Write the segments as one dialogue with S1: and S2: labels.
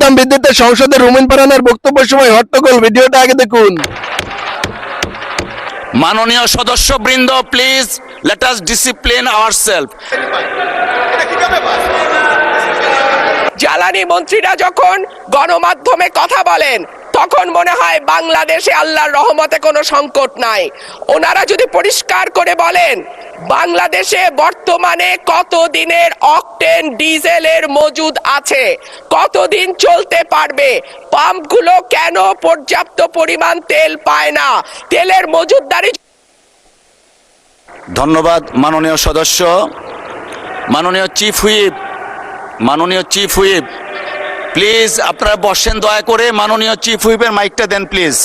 S1: দাম বৃদ্ধিতে সংসদে রুমিন ফারহানার বক্তব্যের সময় হট্টগোল, ভিডিওটা আগে দেখুন।
S2: মাননীয় সদস্যবৃন্দ, please let us discipline ourself.
S3: জ্বালানি মন্ত্রীরা যখন গণমাধ্যমে কথা বলেন তখন মনে হয় বাংলাদেশে আল্লাহর রহমতে কোনো সংকট নাই। ওনারা যদি পরিষ্কার করে বলেন বাংলাদেশে বর্তমানে কত দিনের অকটেন ডিজেলের মজুদ আছে, কতদিন চলতে পারবে, পাম্পগুলো কেন পর্যাপ্ত পরিমাণ তেল পায় না, তেলের মজুদদারি।
S2: ধন্যবাদ মাননীয় সদস্য। মাননীয় চিফ হুইপ প্লিজ আপনারা বসেন দয়া করে। মাননীয় চিফ হুইপের মাইকটা দেন প্লিজ।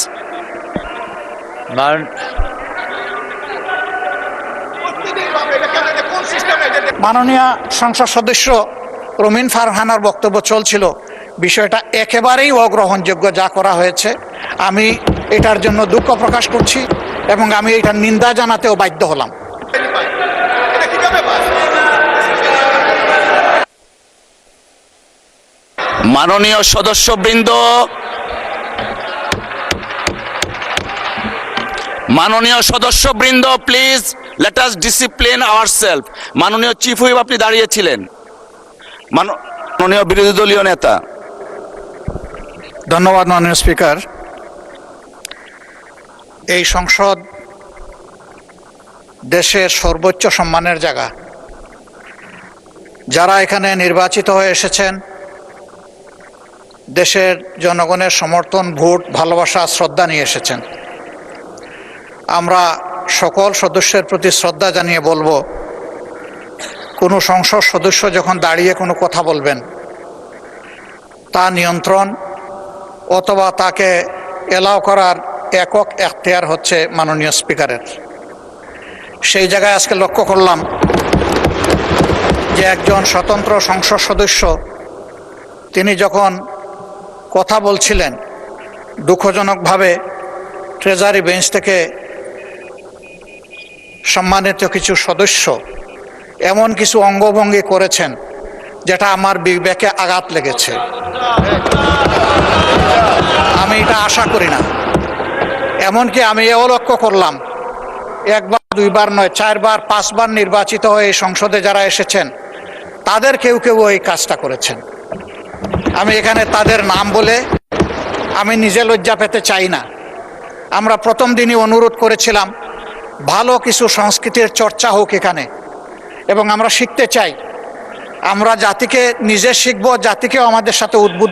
S4: মাননীয় সংসদ সদস্য রুমিন ফারহানার বক্তব্য চলছিল, বিষয়টা একেবারেই অগ্রহণযোগ্য যা করা হয়েছে। আমি এটার জন্য দুঃখ প্রকাশ করছি এবং আমি এটার নিন্দা জানাতেও বাধ্য হলাম।
S2: মাননীয় সদস্যবৃন্দ, please let us discipline ourself. মাননীয় চিফ হুইপ আপনি দাঁড়িয়েছিলেন। মাননীয় বিরোধী দলীয় নেতা।
S4: ধন্যবাদ মাননীয় স্পিকার। এই সংসদ দেশের সর্বোচ্চ সম্মানের জায়গা। যারা এখানে নির্বাচিত হয়ে এসেছেন দেশের জনগণের সমর্থন, ভোট, ভালোবাসা, শ্রদ্ধা নিয়ে এসেছেন। আমরা সকল সদস্যের প্রতি শ্রদ্ধা জানিয়ে বলবো, কোনো সংসদ সদস্য যখন দাঁড়িয়ে কোনো কথা বলবেন তা নিয়ন্ত্রণ অথবা তাকে এলাও করার একক এখতিয়ার হচ্ছে মাননীয় স্পিকারের। সেই জায়গায় আজকে লক্ষ্য করলাম যে একজন স্বতন্ত্র সংসদ সদস্য তিনি যখন কথা বলছিলেন, দুঃখজনকভাবে ট্রেজারি বেঞ্চ থেকে সম্মানিত কিছু সদস্য এমন কিছু অঙ্গভঙ্গি করেছেন যেটা আমার বিবেকে আঘাত লেগেছে। আমি এটা আশা করি না। এমনকি আমি এও লক্ষ্য করলাম, একবার দুইবার নয়, 4 বার 5 বার নির্বাচিত হয়ে এই সংসদে যারা এসেছেন তাদের কেউ কেউ এই কাজটা করেছেন। আমি এখানে তাদের নাম বলে আমি নিজে লজ্জা পেতে চাই না। আমরা প্রথম দিনই অনুরোধ করেছিলাম ভালো কিছু সংস্কৃতির চর্চা হোক এখানে, এবং আমরা শিখতে চাই। আমরা জাতিকে নিজে শিখবো, জাতিকেও আমাদের সাথে উদ্বুদ্ধ